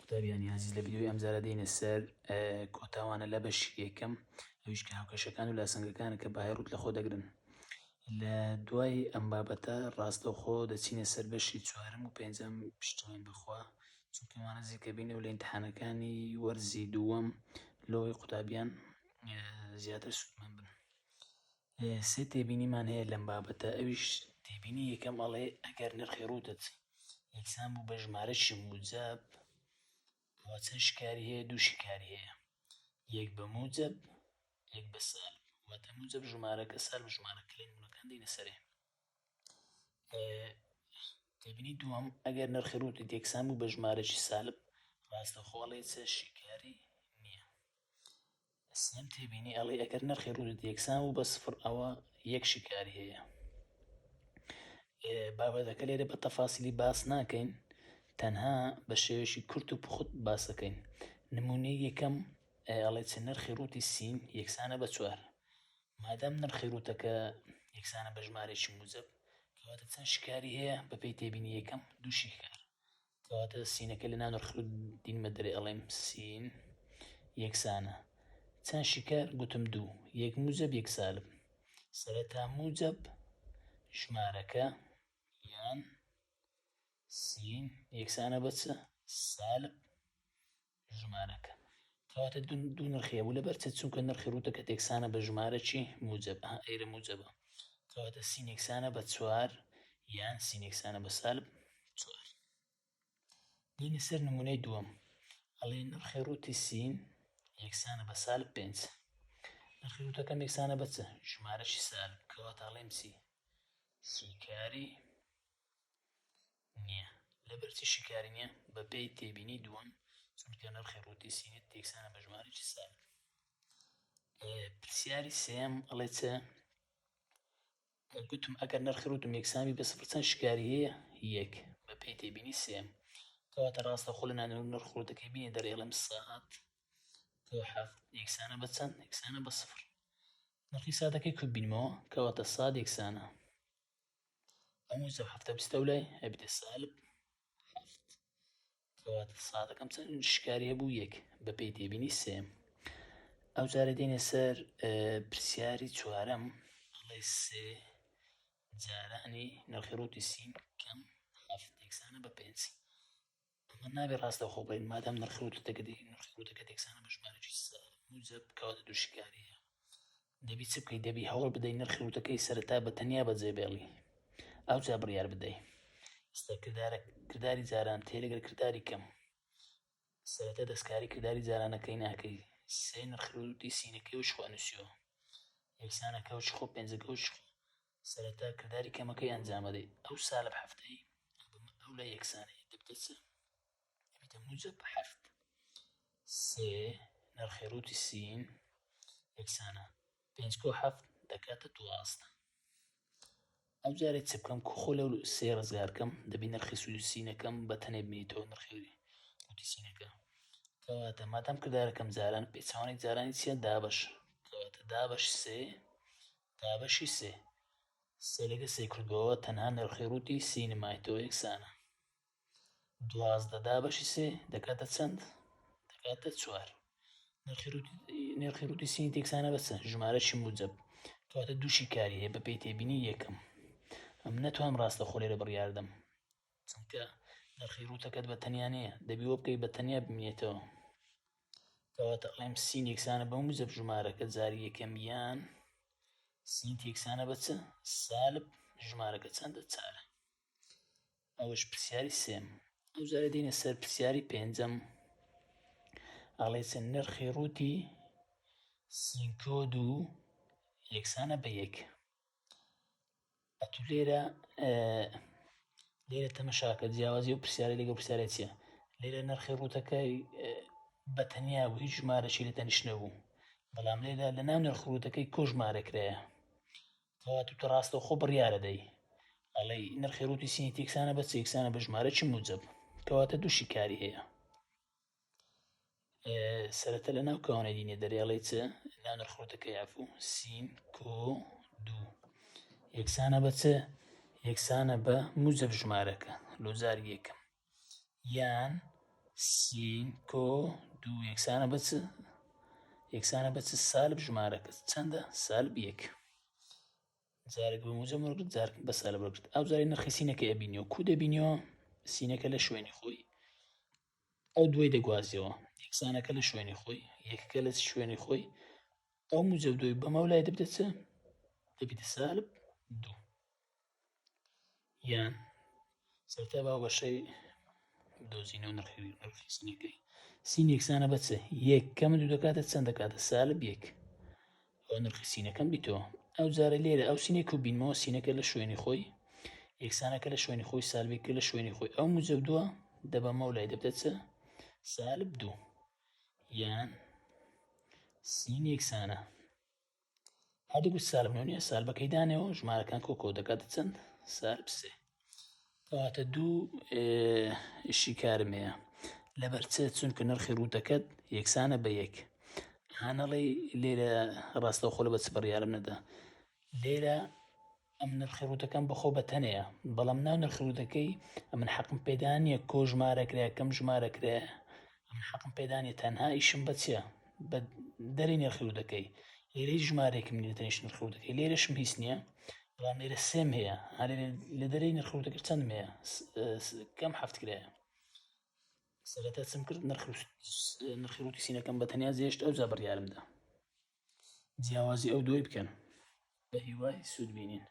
قوتابیانی عزیز لە ڤیدیۆی ئەمجارە دێنە سەر کۆتاوانە لە بەشی یەکەم ئەویش کە هاوکەشەکان و لاسەنگەکانە کە باهێڕوت لە خۆ دەگرن. لە دوای ئەم بابەتە ڕاستەوخۆ دەچینە سەر بەشی چوارم و پێنجەم پشتیوان بخوا چونکە ئەوانە زیکە بینە و لە ئیمتحانەکانی وەرزی دووەم لەوەی قوتابیان زیاتر سوودمەند بن. سێ تێبینیمان هەیە لەم بابەتە. ئەویش تێبینی یەکەم ئەڵێ ئەگەر نرخی ڕووتت یەکسان بوو بە ژمارەشی موجب ئەوە چەند شکاری هەیە؟ دوو شکاری هەیە، یەک بە موجب یەک بە سالب. واتە موجب ژمارەکە سالب ژمارەکە لە نمونەکان دێنە سەرێ. تێبینی دووەم ئەگەر نرخی ڕووتت یەکسان بوو بە ژمارەشی سالب ڕاستەوخۆ ئەڵێ چ شکاری نییە. سێم تێبینی ئەڵێ ئەگەر نرخی ڕووتت یەکسان بوو بە سفر ئەوە یەک شکاری هەیە. بابەتەکە لێرە بە تەفاسیلی باس ناکەین، تەنها بە شێوەیەکی کورت و پوخت باس دەکەین. نمونەی یەکەم ئەڵێ چ نرخی ڕووتی سین یەکسانە بە چوار. مادام نرخی ڕووتەکە یەکسانە بە ژمارەیەکی موجب کەواتە چەند شکاری هەیە؟ بەپێی تێبینی یەکەم دوو شکار. کەواتە سینەکە لە ناو نرخی ڕووت دینمە دەرێ ئەڵێم سین یەکسانە. چەند شکار؟ گوتم دوو، یەک موجب یەک سالب. سەرەتا موجب ژمارەکە یان سین یەکسانە بە چ؟ سالب ژمارەکە. کەواتە دوو نرخی هەبوو لەبەر چ؟ چونکە نرخی ڕووتەکە یەکسانە بە ژمارەی موجب. ئێرە موجبە، کەواتە سین یەکسانە بە چوار یان سین یەکسانە بە سالب چوار. دێنە سەر نمونەی دووەم ئەڵێ نرخی ڕووتی سین یەکسانە بە سالب پێنج. نرخی ڕووتەکەم یەکسانە بە چ؟ ژمارەشی سالب. کەواتە ئەڵێم چی؟ شکاری نییە. لەبەر چی شکاری نییە؟ بەپێی تێبینی دووەم چونکە نرخی ڕووتی سینت یەکسانە بە ژمارەی سالب. پرسیاری سێم ئەڵێ چە؟ گوتم ئەگەر نرخی ڕووتم یەکسانی بە سفر چەند شکاری هەیە؟ یەک. بەپێی تێبینی سێم. کەواتە ڕاستەوخۆ لە ناو نرخی ڕووتەکەی بینێ دەرێ ئەڵێم ساعت هەفت یەکسانە بە چەند؟ یەکسانە بە سفر. نرخی ساعتەکەی کوب بینمەوە کەواتە ساد یەکسانە. ئەو موجب هەفتە بیستە و لای ئەبێتە سالب هەفت. کەواتە ساعتەکەم چەند شکاری هەبوو؟ یەک. بەپێی تێبینی سێم. ئەو جارە دێنێ سەر پرسیاری چوارەم ئەڵێ سێ جارانی نرخی ڕووتی سین کەم هەفت یەکسانە بە پێنج. ئەمە نابێت ڕاستەوخۆ بڵێین مادام نرخی ڕووتەکە یەکسانە بە ژمارەی موجب کەواتە دوو شکاری هەیە. دەبی چ بکەیت؟ دەبی هەوڵ بدەیت نرخی ڕووتەکەی سەرەتا بە تەنیا بەجێبێڵی. ئەو جا بڕیار بدەیت. کردداری جاران تێ لەگەر کردداری کەم. سەرەتا دەستکاری کردداری جارانەکەی ناکەی. سێ نرخی ڕووتی سینەکەی وش خوا نووسیەوە یەکسانەکە وش خۆ پێنجەکە وش خۆ. سەرەتا کردداری کەمەکەی ئەنجامەدەی. ئەو سالب هەفتەی ئەو لای یەکسانەیە دەبتە چ؟ دەبێتە موجب هەفت. سێ نرخی ڕووتی سین یەکسانە پێنج کۆ هەفت دەکاتە دوازدە. ئەو جارێ چ بکەم؟ خۆ لەو سێ ڕزگارکەم دەبی نرخی سینەکەم بە تەنێ ببینیتەوە نرخی ڕووتی سینەکە. کەواتە مادام کرددارەکەم جاران پێچەوانێک جارانی چیە؟ دابەش. کەواتە دابەش سێ دابەشی سێ. سێ لەگە سێ کردووەوە تەنها نرخی ڕووتی سینمایەوە یەکسانە. دوازدە دابەشی سێ دەکاتە چەند؟ دەکاتە چوار. نرخی ڕووتی سینت یەکسانە بە چ؟ ژمارەشی موجب. کەواتە دوو شکاری هەیە بەپێی تێبینی یەکەم. ئەم نەتوانم ڕاستەوخۆ لێرە بڕیاردەم چونکە نرخی ڕووتەکەت بە تەنیا نییە، دەبی وە بکەی بە تەنیا ببینێتەوە. کەواتە ئەڵێم سین یەکسانە بە موجب ژمارەکە جاری یەکەم یان سینت یەکسانە بە چ؟ سالب ژمارەکە چەندە؟ چارە. ئەوەش پرسیاری سێم. ئەو جارە دێنە سەر پرسیاری پێنجەم ئەڵێ چ نرخی ڕووتی سین کۆ دوو یەکسانە بە یەک. ئەتو لێرە تەمەشاکە جیاوازی و پرسیاری لەگەڵ پرسیارە چییە؟ لێرە نرخی ڕووتەکەی بە تەنیا بوو، هیچ ژمارەشی لە تەنیش نەبوو، بەڵام لێرە لە ناو نرخی ڕووتەکەی کۆ ژمارەکرایە. کەواتە تۆ ڕاستەوخۆ بڕیارە دەی ئەڵێ نرخی ڕووتی سینت یەکسانە بە چ؟ یەکسانە بە ژمارەی موجب. کەواتە دوو شکاری هەیە. سەرەتا لە ناو کەوانەی دینێ دەرێ ئەڵێ چ؟ ناو نرخی ڕووتەکەی عەفوو سین کۆ دوو یەکسانە بە چ؟ یەکسانە بە موجب ژمارەکە لۆزاری یەکەم یان سین کۆ دوو یەکسانە بە چ سالب ژمارەکە چەندە؟ سالب یەک. جارێک بە موجب وەرگرت جارێک بە سالب وەرگرت. ئەو جارێ نرخی سینەکە ئەبینیەوە کو دەبینیەوە؟ سینەکە لە شوێنی خۆی ئەو دوای دەگوازیەوە، یەکسانەکە لە شوێنی خۆی، یەکەکە لە شوێنی خۆی، ئەو موجب دوای بەمە لای دەبدە چ؟ دەبیتە سالب دوو. یان سەرەتا با بەشەی دۆزینەوە نرخی سینەکەی. سین یەکسانە بە چ؟ یەک کەمە دوو دەکاتە چەند دەکاتە؟ سالب یەک. ئەو نرخی سینەکەم بیتەوە. ئەو جارە لێرە ئەو سینێک و بینمەوە سینەکە لە شوێنی خۆی، یەکسانەکە لە شوێنی خۆی، سالبێکە لە شوێنی خۆی، ئەو موجب دووە دەبەمە لای دەبدە چ؟ سالب دوو. یان سین یەکسانە هەردووکو سالب نییە سالبەکەی دانێەوە ژمارەکان کۆکۆ دەکاتە چەند؟ سالب سێ. کەواتە دوو ئشی کارم هەیە لەبەر چ؟ چونکە نرخی ڕوودەکەت یەکسانە بە یەک. هانەڵی لێرە ڕاستەوخۆ لە بە چ بڕیارم نەدا. لێرە ئەم نرخی ڕوودەکەم بەخۆ بەتەنەیە، بەڵام ناو نرخی ڕوودەکەی ئەمن حەقم پێدا نییە کۆ ژمارەکرا کەم ژمارەکرا، ئەمن حەقم پێدا نییە تەنها ئیشم بە چییە؟ بە دەری نرخی ڕوودەکەی. لێرەی ژمارەیەکم نیە تەنیش نرخی ڕوودەکەی، لێرەشم هیچ نییە، بەڵام لێرە سێم هەیە، لە دەرەی نرخی ڕوودەکەی چەندم هەیە؟ کەم حەفت کرایە. سەرەتا چم کرد نرخی ڕوودی سینەکەم بەتەنیا جێهێشت، ئەوجا بڕیارم دا جیاوازی ئەو دوای بکەن بە هیوای سوود بینین.